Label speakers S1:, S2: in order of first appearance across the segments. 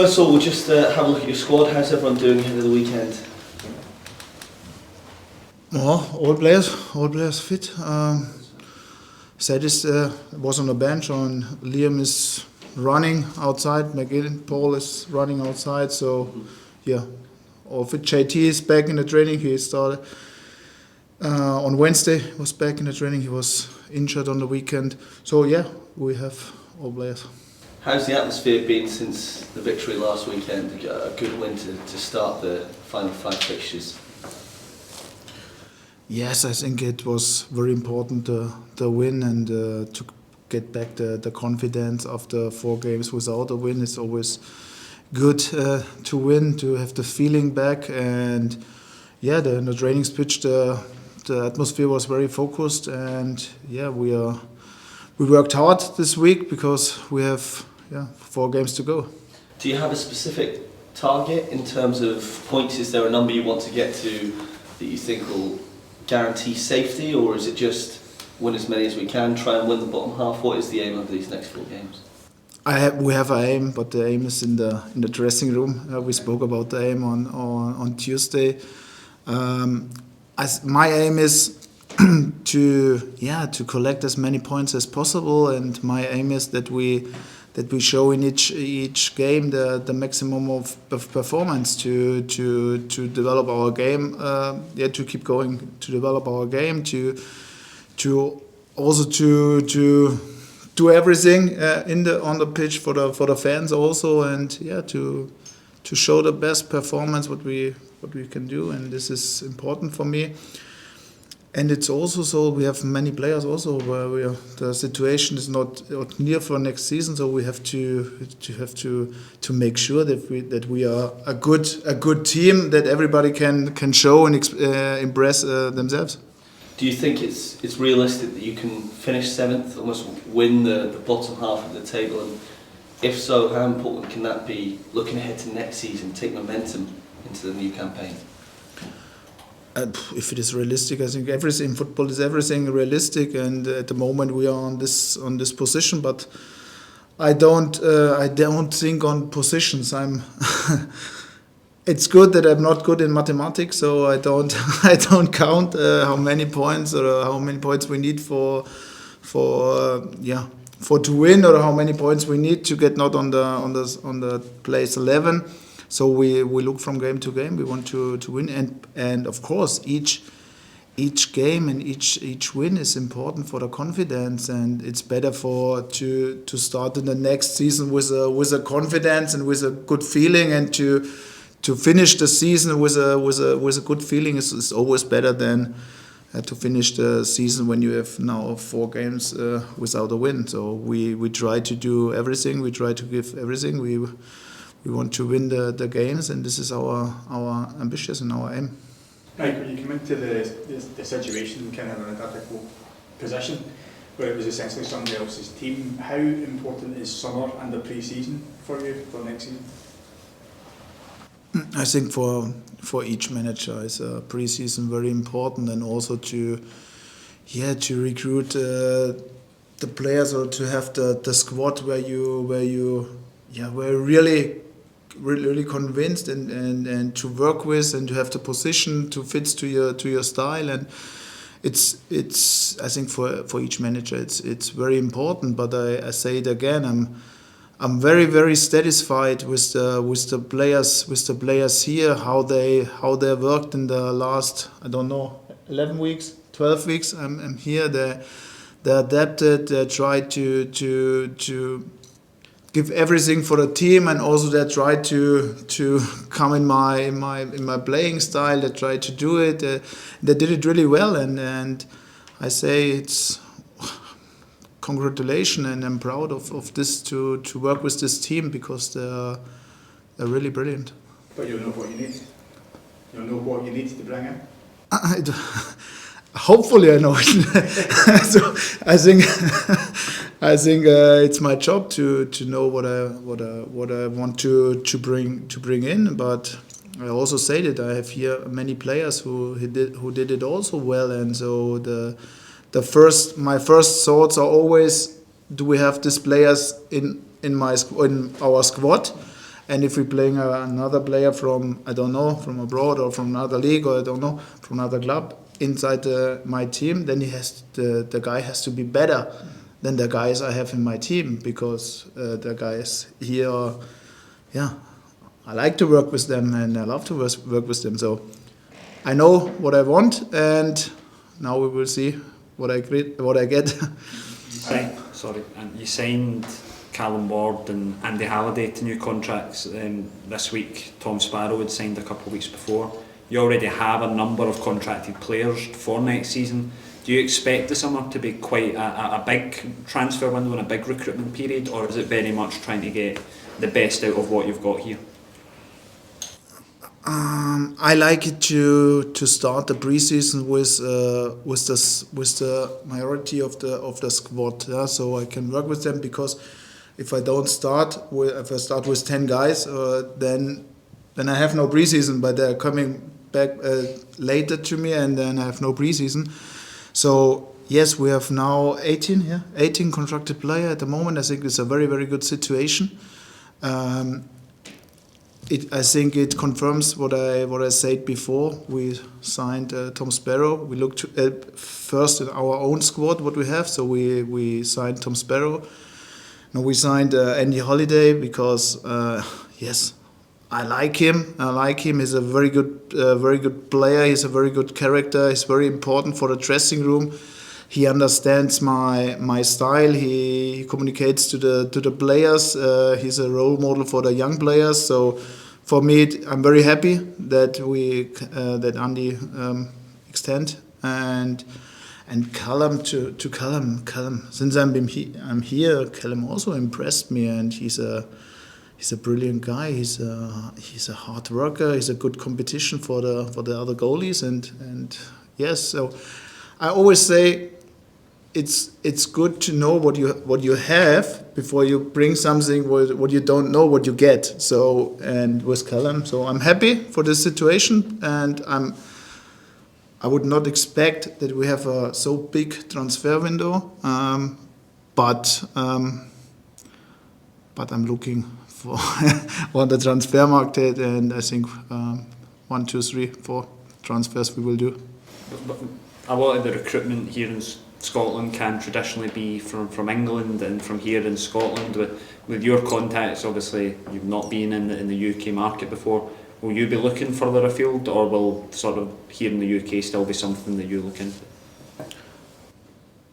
S1: First of all, we'll just have a look at your squad. How's everyone doing ahead of the weekend?
S2: All players fit. Sadis was on the bench, and Liam is running outside. McGinn, Paul is running outside. So, yeah, all fit. JT is back in the training. He started on Wednesday. Was back in the training. He was injured on the weekend. So, yeah, we have all players.
S1: How's the atmosphere been since the victory last weekend? A good win to start the final 5 fixtures.
S2: Yes, I think it was very important the win and to get back the confidence after 4 games without a win. It's always good to win, to have the feeling back. And yeah, the training pitch, the atmosphere was very focused, and yeah, we worked hard this week because we have 4 games to go.
S1: Do you have a specific target in terms of points? Is there a number you want to get to that you think will guarantee safety, or is it just win as many as we can, try and win the bottom half? What is the aim of these next 4 games?
S2: We have an aim, but the aim is in the dressing room. We spoke about the aim on Tuesday. My aim is to collect as many points as possible, and my aim is that we show in each game the maximum of performance to develop our game, to keep going, to develop our game, to also to do everything on the pitch for the fans also, and to show the best performance what we can do, and this is important for me. And it's also so we have many players also where the situation is not near for next season, so we have to make sure that we are a good team that everybody can show and impress themselves.
S1: Do you think it's realistic that you can finish 7th, almost win the bottom half of the table? And if so, how important can that be looking ahead to next season, take momentum into the new campaign?
S2: If it is realistic, I think everything in football is everything realistic, and at the moment we are on this position. But I don't think on positions. It's good that I'm not good in mathematics, so I don't count how many points or how many points we need for to win, or how many points we need to get not on the place 11. So we look from game to game. We want to win, and of course each game and each win is important for the confidence, and it's better to start in the next season with a confidence and with a good feeling, and to finish the season with a good feeling is always better than to finish the season when you have now 4 games without a win. So we try to do everything. We try to give everything. We want to win the games, and this is our ambition and our aim.
S3: Michael, you came into the situation kind of in a difficult position where it was essentially somebody else's team. How important is summer and the pre-season for you for next season?
S2: I think for each manager is a pre-season very important, and also to recruit the players, or to have the squad where you really convinced and to work with, and to have the position to fit to your style. And it's I think for each manager it's very important. But I say it again, I'm very, very satisfied with the players here, how they worked in the last 11 weeks, 12 weeks. I'm here. They adapted. They tried to give everything for the team, and also they tried to come in my playing style. They tried to do it. They did it really well, and I say it's congratulations, and I'm proud of this to work with this team, because they're really brilliant.
S3: But you'll know what you need. You'll know what you need to bring in.
S2: Hopefully I know it. So I think it's my job to know what I want to bring in. But I also say that I have here many players who did it also well, and so my first thoughts are always, do we have these players in our squad? And if we're playing another player from, I don't know, from abroad or from another league or I don't know, from another club inside my team, then the guy has to be better than the guys I have in my team, because the guys here, I like to work with them and I love to work with them. So I know what I want, and now we will see what I get.
S4: And you signed Callum Ward and Andy Halliday to new contracts this week. Tom Sparrow had signed a couple of weeks before. You already have a number of contracted players for next season. Do you expect the summer to be quite a big transfer window and a big recruitment period, or is it very much trying to get the best out of what you've got here?
S2: I like it to start the preseason with the majority of the squad, so I can work with them, because if I start with 10 guys, then I have no preseason, but they're coming back later to me, and then I have no preseason. So yes, we have now 18 contracted players at the moment. I think it's a very, very good situation. I think it confirms what I said before. We signed Tom Sparrow. We looked first at our own squad, what we have. So we signed Tom Sparrow. Now we signed Andy Halliday because yes, I like him. He's a very good player. He's a very good character. He's very important for the dressing room. He understands my style. He communicates to the players. He's a role model for the young players. So for me, I'm very happy that that Andy extend and Callum to Callum. Since I'm here, Callum also impressed me, and he's a brilliant guy. He's a hard worker. He's a good competition for the other goalies, and yes. So I always say it's good to know what you have before you bring something what you don't know what you get. So, and with Callum, so I'm happy for this situation, and I would not expect that we have a so big transfer window, but I'm looking for on the transfer market, and I think 1, 2, 3, 4 transfers we will do.
S4: But a lot of the recruitment here in Scotland can traditionally be from England and from here in Scotland. With your contacts, obviously you've not been in the UK market before. Will you be looking further afield, or will sort of here in the UK still be something that you look into?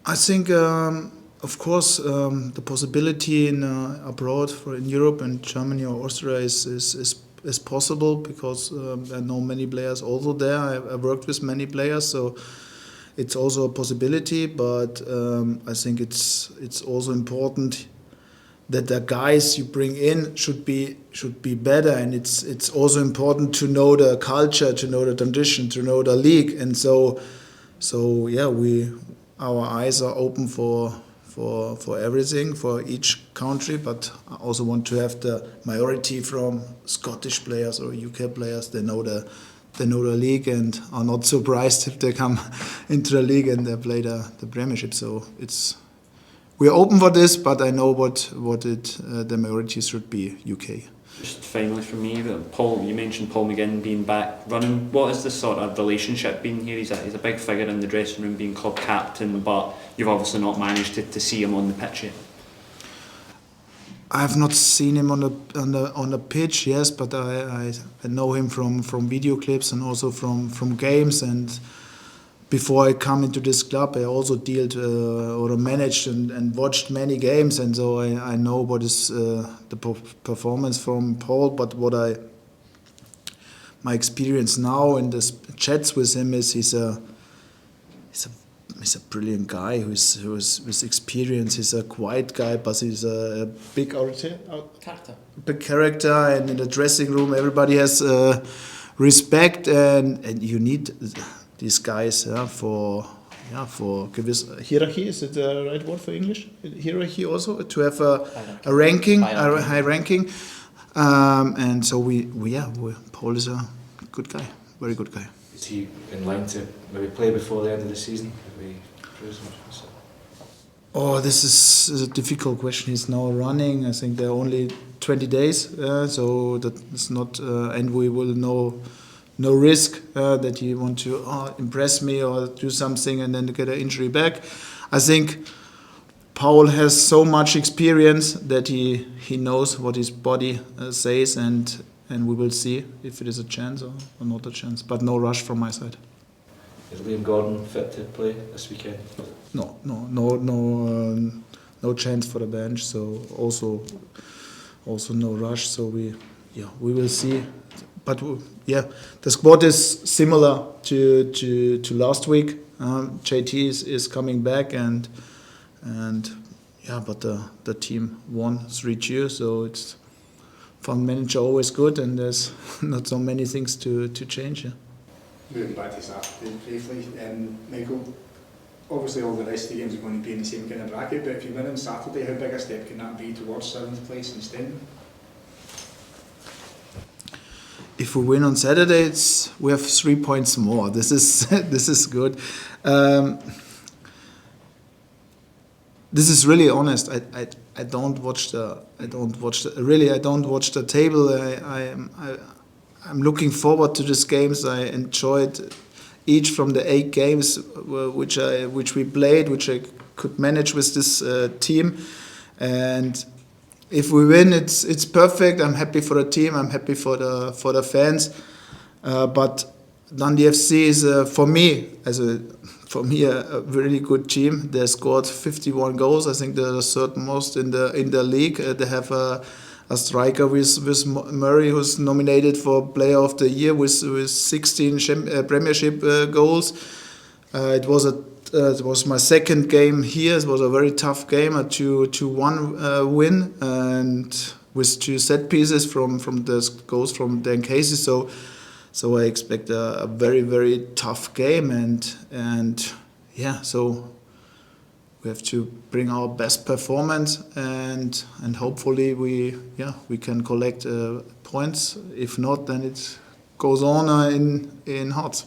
S2: I think, of course, the possibility in abroad in Europe and Germany or Austria is possible, because I know many players also there. I worked with many players, so it's also a possibility. But I think it's also important that the guys you bring in should be better, and it's also important to know the culture, to know the tradition, to know the league, and so yeah, our eyes are open for everything, for each country, but I also want to have the majority from Scottish players or UK players. They know the league and are not surprised if they come into the league and they play the Premiership. So we're open for this, but I know what the majority should be UK.
S4: Just finally from me, Paul, you mentioned Paul McGinn being back running. What is the sort of relationship been here? He's a big figure in the dressing room, being club captain, but you've obviously not managed to see him on the pitch yet.
S2: I've not seen him on the pitch, yes, but I know him from video clips and also from games. And before I come into this club, I also dealt or managed and watched many games, and so I know what is the performance from Paul. But my experience now in the chats with him is he's a brilliant guy who's with experience. He's a quiet guy, but he's a big character, and in the dressing room everybody has respect, and you need these guys for hierarchy. Is it the right word for English? Hierarchy also, to have a ranking, a high ranking, and so Paul is a good guy, very good guy.
S5: Is he in line to maybe play before the end of the season?
S2: Oh, this is a difficult question. He's now running. I think there are only 20 days, so that is not, and we will no risk that he want to impress me or do something and then get an injury back. I think Paul has so much experience that he knows what his body says, and we will see if it is a chance or not a chance. But no rush from my side.
S5: Is Liam Gordon fit to play this weekend?
S2: No chance for the bench. So also no rush. So we will see. But the squad is similar to last week. JT is coming back and but the team won 3-2, so it's for manager always good, and there's not so many things to change. Yeah.
S3: Moving back to Saturday briefly, Michael, obviously all the rest of the games are going to be in the same kind of bracket, but if you win on Saturday, how big a step can that be towards 7th place and staying?
S2: If we win on Saturday, we have 3 points more. This is good. This is really honest. I don't watch the table. I'm looking forward to these games. I enjoyed each from the 8 games which we played, which I could manage with this team, and if we win, it's perfect. I'm happy for the team. I'm happy for the fans. But Dundee FC is for me a really good team. They scored 51 goals. I think they're the third most in the league. They have a striker with Murray, who's nominated for Player of the Year with 16 Premiership goals. It was my second game here. It was a very tough game, a 2-1 win, and with 2 set pieces from the goals from Dan Casey. So I expect a very, very tough game, and so we have to bring our best performance, and hopefully we can collect points. If not, then it goes on in Hearts.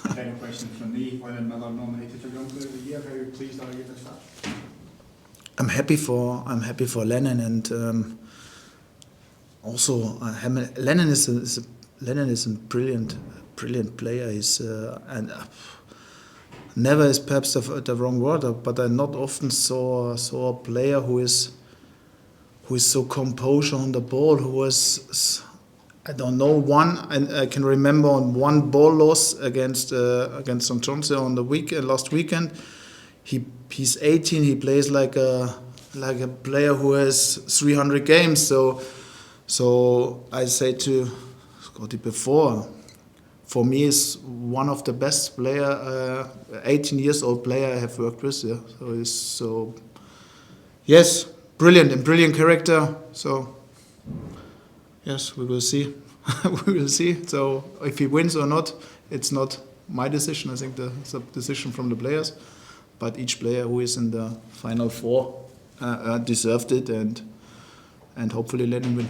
S3: Final question from me. Lennon Miller nominated for Young Player of the Year. How pleased are you with that? I'm happy
S2: for Lennon, and also Lennon is a brilliant player. He's never is perhaps the wrong word, but I not often saw a player who is so composed on the ball, who was. I don't know I can remember on one ball loss against St. John's on the last weekend. He's 18. He plays like a player who has 300 games. So I say to Scotty before, for me is one of the best player, 18 years old player I have worked with. Yeah. So yes, brilliant character. So. Yes, we will see. We will see. So if he wins or not, it's not my decision. I think it's a decision from the players. But each player who is in the final 4 deserved it, and hopefully Lennon will.